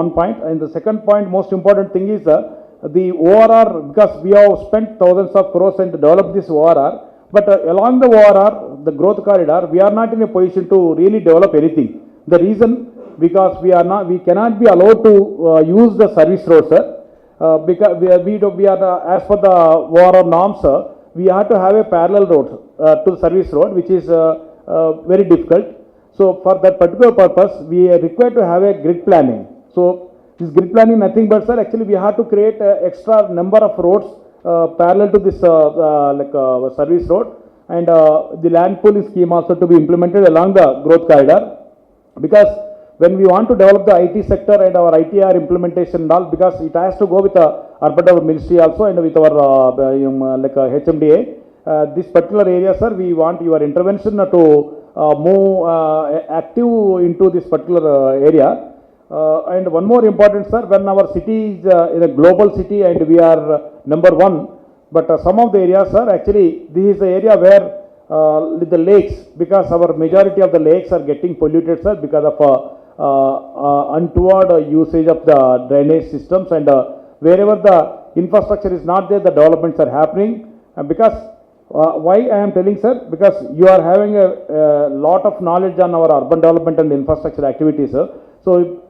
one point. And the second point, most important thing is the ORR, because we have spent thousands of crores and developed this ORR, but along the ORR, the growth corridor, we are not in a position to really develop anything. The reason, because we cannot be allowed to use the service road, sir, because we are as per the ORR norms, we have to have a parallel road to the service road, which is very difficult. So for that particular purpose, we are required to have a grid planning. So this grid planning, nothing but, sir, actually we have to create extra number of roads parallel to this service road, and the land pooling scheme also to be implemented along the growth corridor, because when we want to develop the IT sector and our ITR implementation and all, because it has to go with the urban development ministry also and with our HMDA. This particular area, sir, we want your intervention to move active into this particular area. And one more important, sir, when our city is in a global city and we are number one, but some of the areas, sir, actually this is the area where the lakes, because our majority of the lakes are getting polluted, sir, because of untoward usage of the drainage systems, and wherever the infrastructure is not there, the developments are happening. Because why I am telling, sir, because you are having a lot of knowledge on our urban development and infrastructure activities, sir. So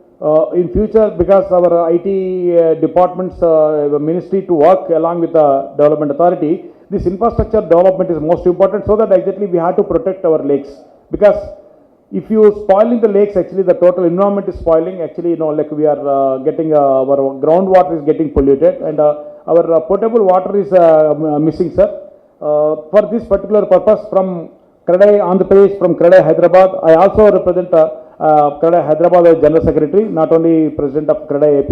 in future, because our IT department's ministry to work along with the development authority, this infrastructure development is most important, so that exactly we have to protect our lakes. Because if you spoiling the lakes, actually the total environment is spoiling. Actually, like we are getting our groundwater is getting polluted, and our potable water is missing, sir. For this particular purpose, from Kradai, Andhra Pradesh, from Kradai, Hyderabad, I also represent Kradai, Hyderabad as General Secretary, not only President of Kradai AP.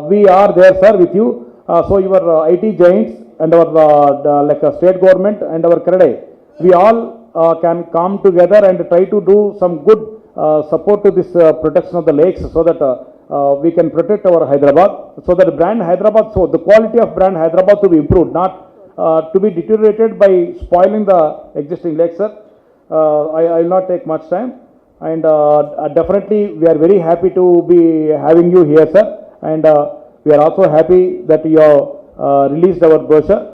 We are there, sir, with you. So your IT giants and our state government and our Kradai, we all can come together and try to do some good support to this protection of the lakes, so that we can protect our Hyderabad, so that brand Hyderabad, so the quality of brand Hyderabad to be improved, not to be deteriorated by spoiling the existing lakes, sir. I will not take much time, and definitely we are very happy to be having you here, sir, and we are also happy that you have released our brochure.